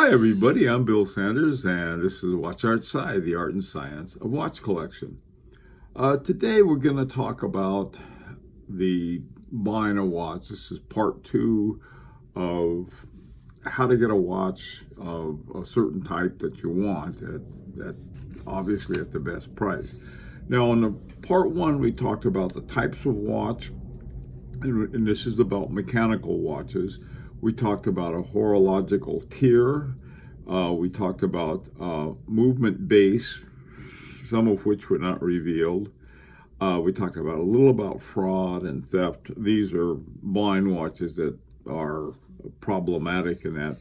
Hi everybody, I'm Bill Sanders and this is Watch Art Sci, the art and science of watch collection. Today we're going to talk about the buying a watch. This is part 2 of how to get a watch of a certain type that you want at obviously at the best price. Now in the part 1 we talked about the types of watch, and this is about mechanical watches. We talked about a horological tier. We talked about movement base, some of which were not revealed. We talked about a little about fraud and theft. These are blind watches that are problematic in that.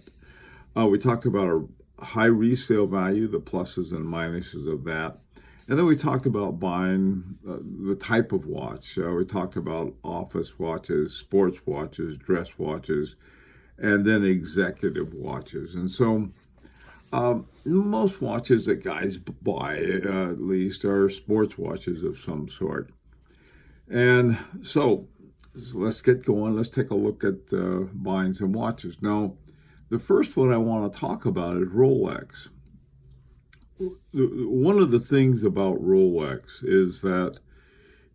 We talked about a high resale value, the pluses and minuses of that. And then we talked about buying the type of watch. We talked about office watches, sports watches, dress watches, and then executive watches. And so most watches that guys buy, at least, are sports watches of some sort. And so let's get going. Let's take a look at buying some watches. Now, the first one I want to talk about is Rolex. One of the things about Rolex is that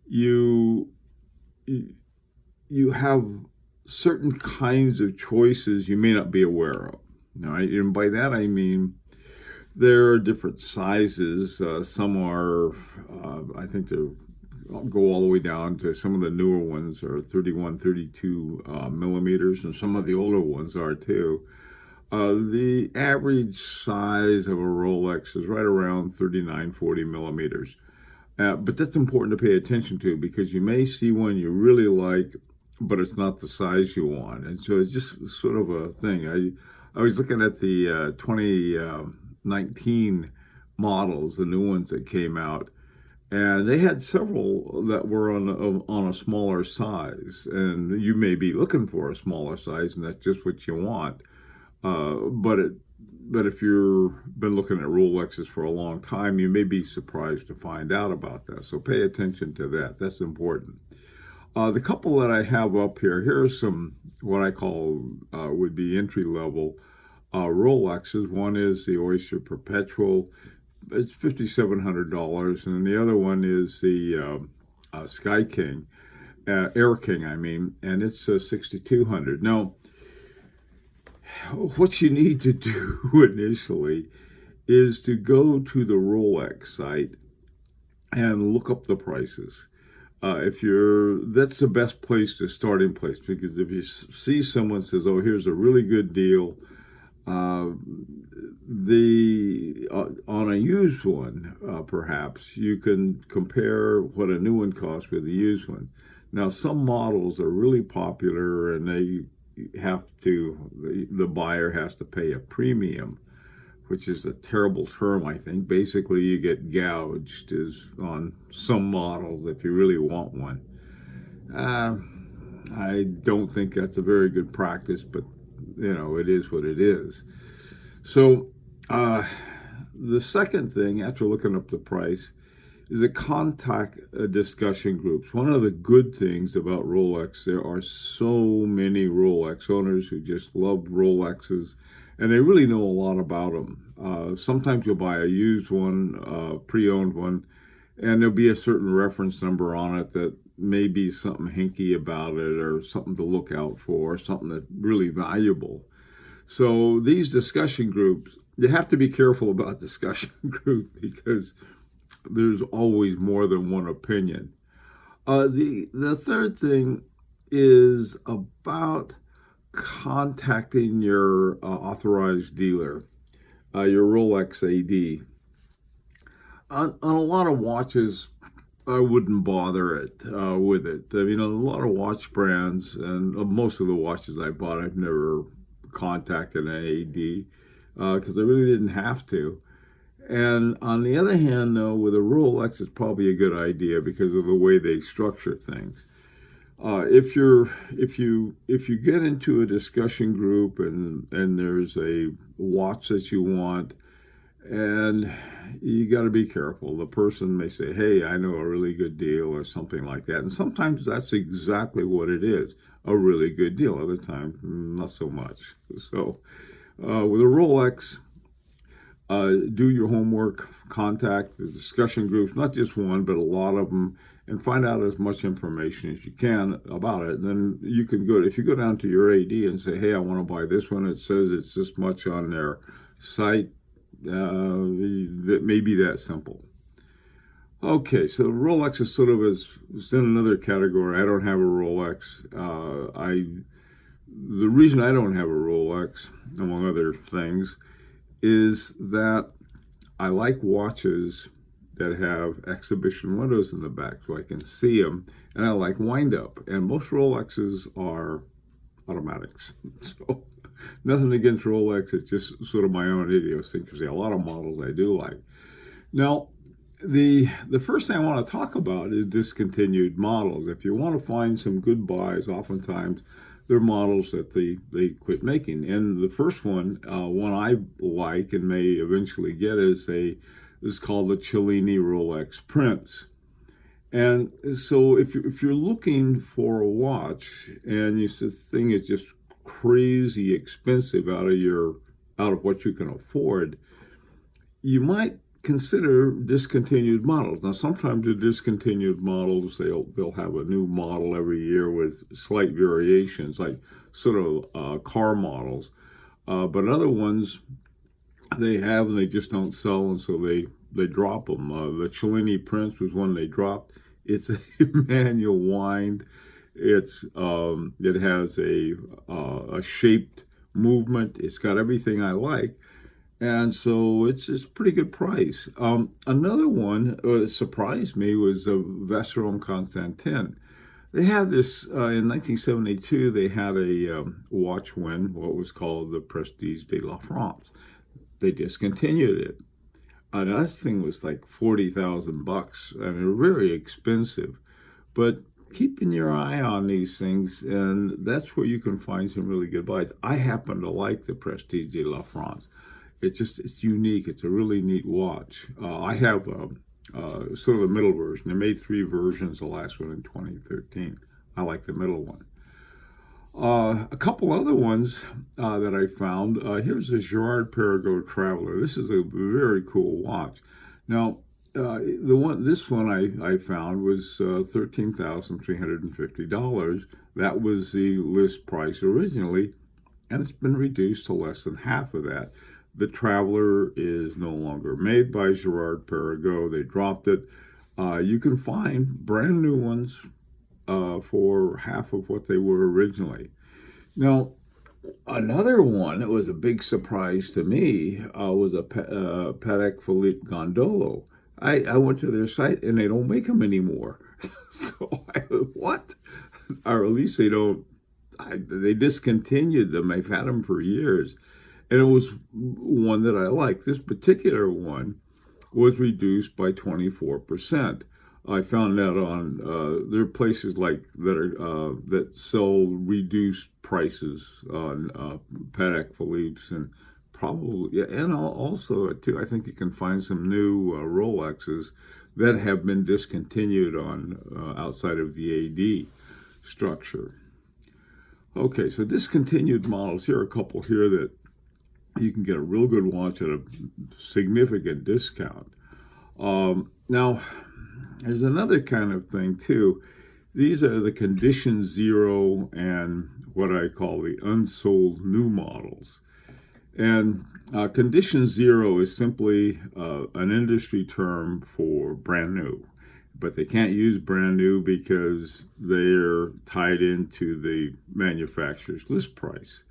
you have certain kinds of choices you may not be aware of. All right? And by that I mean there are different sizes. Some are, I think they go all the way down to some of the newer ones are 31, 32 millimeters, and some of the older ones are too. The average size of a Rolex is right around 39, 40 millimeters. But that's important to pay attention to because you may see one you really like, but it's not the size you want. And so it's just sort of a thing. I was looking at the 2019 models, the new ones that came out, and they had several that were on a smaller size. And you may be looking for a smaller size, and that's just what you want. But if you've been looking at Rolexes for a long time, you may be surprised to find out about that. So pay attention to that. That's important. The couple that I have up here, here's some what I call would be entry-level Rolexes. One is the Oyster Perpetual. It's $5,700, and the other one is the Sky King, Air King, I mean, and it's $6,200. Now, what you need to do initially is to go to the Rolex site and look up the prices. That's the best place to starting place, because if you see someone says, "Oh, here's a really good deal," on a used one, perhaps you can compare what a new one costs with a used one. Now, some models are really popular, and the buyer has to pay a premium, which is a terrible term, I think. Basically, you get gouged on some models if you really want one. I don't think that's a very good practice, but it is what it is. So the second thing, after looking up the price, is a contact discussion groups. One of the good things about Rolex, there are so many Rolex owners who just love Rolexes, and they really know a lot about them. Sometimes you'll buy a used one, pre-owned one, and there'll be a certain reference number on it that may be something hinky about it, or something to look out for, or something that's really valuable. So these discussion groups, you have to be careful about discussion groups because there's always more than one opinion. The third thing is about contacting your authorized dealer, your Rolex AD. On a lot of watches, I wouldn't bother with it. I mean, a lot of watch brands, and most of the watches I bought, I've never contacted an AD because I really didn't have to. And on the other hand, though, with a Rolex, it's probably a good idea because of the way they structure things. If you get into a discussion group and there's a watch that you want, and you got to be careful. The person may say, "Hey, I know a really good deal," or something like that. And sometimes that's exactly what it is, a really good deal. Other times, not so much. So With a Rolex, do your homework, contact the discussion groups, not just one, but a lot of them, and find out as much information as you can about it. And then you can go, if you go down to your AD and say, hey, I want to buy this one, it says it's this much on their site, that may be that simple. Okay, so Rolex is sort of is in another category. I don't have a Rolex. The reason I don't have a Rolex, among other things, is that I like watches that have exhibition windows in the back so I can see them, and I like wind up. And most Rolexes are automatics. So nothing against Rolex, it's just sort of my own idiosyncrasy. A lot of models I do like. Now, the first thing I want to talk about is discontinued models. If you want to find some good buys, oftentimes they're models that they quit making. And the first one I like and may eventually get is called the Cellini Rolex Prince. And so if you're looking for a watch and the thing is just crazy expensive out of what you can afford, you might consider discontinued models. Now, sometimes the discontinued models, they'll have a new model every year with slight variations, like sort of car models. But other ones they have and they just don't sell, and so they drop them. The Cellini Prince was one they dropped. It's a manual wind. It has a shaped movement. It's got everything I like. And so it's a pretty good price. Another one that surprised me was Vacheron Constantin. They had this, in 1972, they had a watch win, what was called the Prestige de la France. They discontinued it. That thing was like $40,000. I mean, very expensive. But keeping your eye on these things, and that's where you can find some really good buys. I happen to like the Prestige de la France. It's unique. It's a really neat watch. I have sort of the middle version. They made 3 versions, the last one in 2013. I like the middle one. A couple other ones that I found. Here's a Girard-Perregaux Traveller. This is a very cool watch. Now, this one I found was $13,350. That was the list price originally, and it's been reduced to less than half of that. The Traveller is no longer made by Girard-Perregaux. They dropped it. You can find brand new ones for half of what they were originally. Now, another one that was a big surprise to me was a Patek Philippe Gondolo. I went to their site and they don't make them anymore. So what? Or at least they don't. They discontinued them. I've had them for years. And it was one that I liked. This particular one was reduced by 24%. I found that on there are places like that sell reduced prices on Patek Philippe's, and probably, and also too, I think you can find some new Rolexes that have been discontinued on outside of the AD structure. Okay, so discontinued models. Here are a couple here that you can get a real good watch at a significant discount. Now, there's another kind of thing too. These are the Condition Zero and what I call the Unsold New Models. And Condition Zero is simply an industry term for brand new. But they can't use brand new because they're tied into the manufacturer's list price.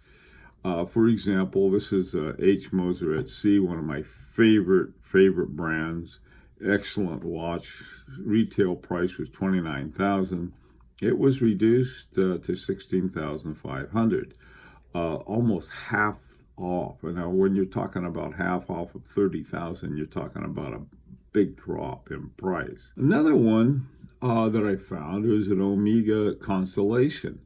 For example, this is H. Moser at Sea, one of my favorite brands. Excellent watch. Retail price was $29,000. It was reduced to $16,500, almost half off. And now, when you're talking about half off of $30,000, you're talking about a big drop in price. Another one that I found was an Amiga Constellation.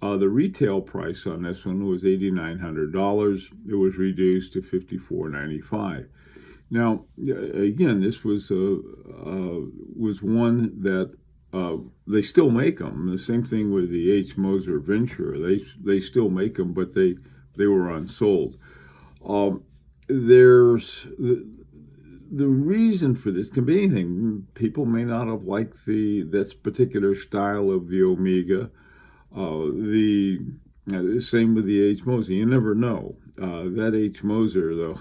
The retail price on this one was $8,900. It was reduced to $5,495. Now, again, this was one that they still make them. The same thing with the H. Moser Ventura. They still make them, but they were unsold. There's the reason for this can be anything. People may not have liked this particular style of the Omega. The same with the H Moser. You never know. That H Moser, though,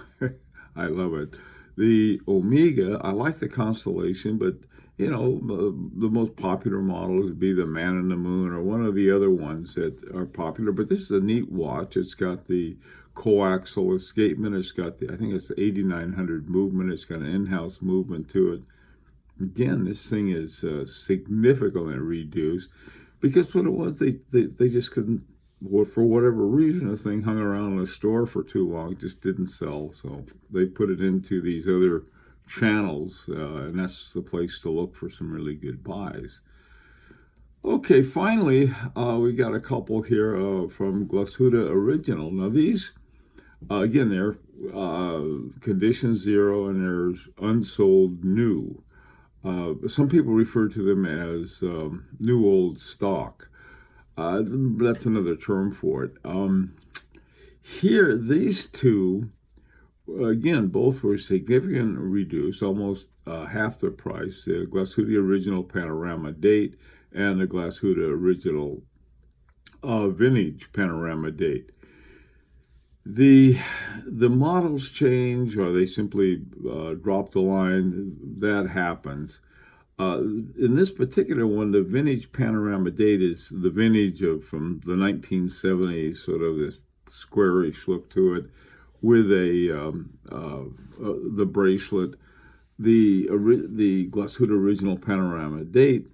I love it. The Omega, I like the Constellation, but the most popular models would be the Man in the Moon or one of the other ones that are popular. But this is a neat watch. It's got the coaxial escapement. It's got I think it's the 8900 movement. It's got an in-house movement to it. Again, this thing is significantly reduced because what it was, they just couldn't, for whatever reason, the thing hung around in a store for too long, just didn't sell. So they put it into these other channels, and that's the place to look for some really good buys. Okay, finally, we got a couple here from Glashütte Original. Now these, again, they're condition 0 and there's unsold new. Some people refer to them as new old stock. That's another term for it. Here, these two, again, both were significantly reduced, almost half the price. The Glashütte Original Panorama Date and the Glashütte Original Vintage Panorama Date. The models change, or they simply drop the line. That happens. In this particular one, the Vintage Panorama Date is the vintage from the 1970s, sort of this squarish look to it, with the bracelet. The Glashütte Original Panorama Date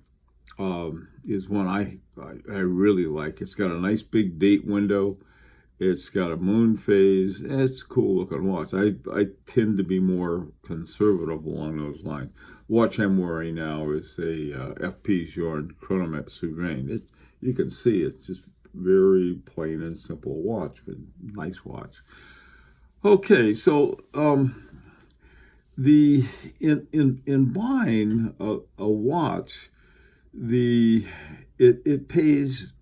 is one I really like. It's got a nice big date window. It's got a moon phase. It's a cool looking watch. I tend to be more conservative along those lines. Watch I'm wearing now is a FP Journe Chronomet Souverain. You can see it's just very plain and simple watch, but nice watch. Okay, so in buying a watch, it pays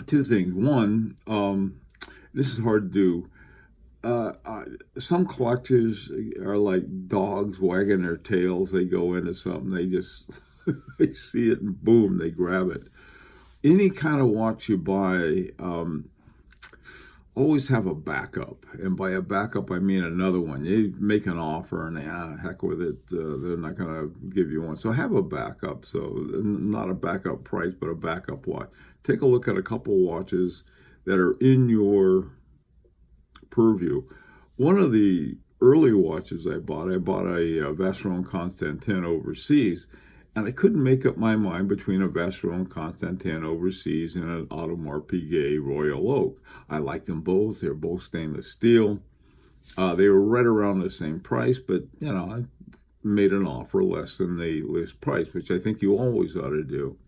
two things. One, this is hard to do. Some collectors are like dogs wagging their tails. They go into something, they just they see it and boom, they grab it. Any kind of watch you buy, always have a backup. And by a backup, I mean another one. You make an offer and heck with it, they're not going to give you one. So have a backup. So not a backup price, but a backup watch. Take a look at a couple watches that are in your purview. One of the early watches I bought a Vacheron Constantin overseas, and I couldn't make up my mind between a Vacheron Constantin overseas and an Audemars Piguet Royal Oak. I liked them both. They're both stainless steel. They were right around the same price, but I made an offer less than the list price, which I think you always ought to do.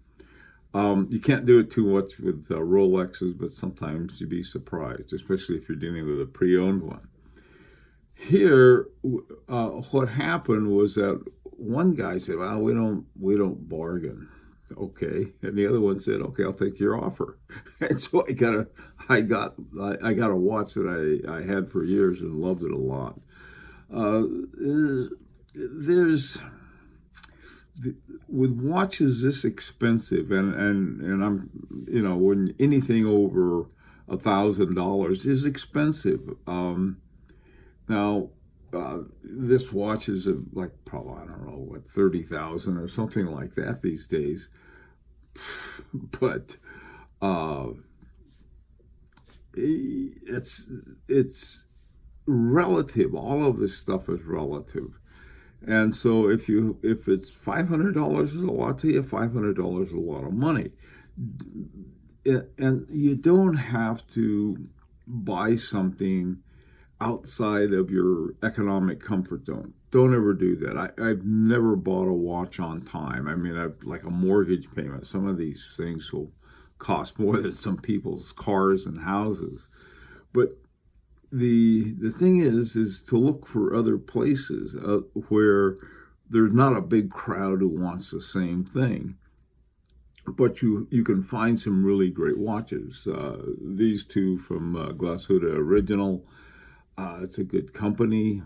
You can't do it too much with Rolexes, but sometimes you'd be surprised, especially if you're dealing with a pre-owned one. Here, what happened was that one guy said, "Well, we don't bargain." Okay, and the other one said, "Okay, I'll take your offer." And so I got a watch that I had for years and loved it a lot. With watches this expensive, and I'm when anything over $1,000 is expensive. Now, this watch is like probably, I don't know, what, 30,000 or something like that these days. But it's relative. All of this stuff is relative. And so if it's $500 is a lot to you, $500 is a lot of money. And you don't have to buy something outside of your economic comfort zone. Don't ever do that. I've never bought a watch on time. I mean, like a mortgage payment. Some of these things will cost more than some people's cars and houses. But the thing is to look for other places where there's not a big crowd who wants the same thing. But you can find some really great watches. These two from Glashütte Original, It's a good company.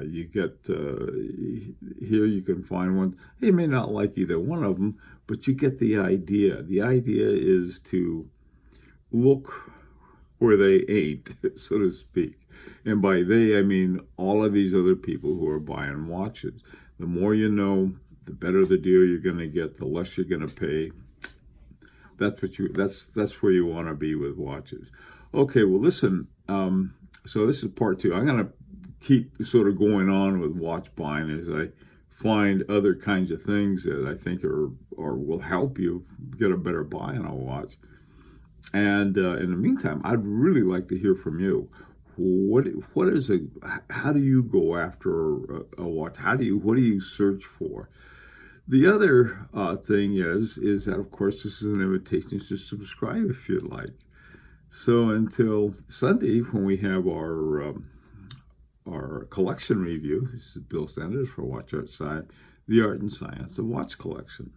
You get here, you can find one. You may not like either one of them, but you get the idea. The idea is to look where they ain't, so to speak. And by they, I mean all of these other people who are buying watches. The more you know, the better the deal you're going to get, the less you're going to pay. That's where you want to be with watches. Okay, well, listen. So this is part two. I'm going to keep sort of going on with watch buying as I find other kinds of things that I think are or will help you get a better buy on a watch. And in the meantime, I'd really like to hear from you. How do you go after a watch? What do you search for? The other thing is that, of course, this is an invitation to subscribe if you'd like. So until Sunday, when we have our collection review, this is Bill Sanders for Watch Outside, the Art and Science of Watch Collection.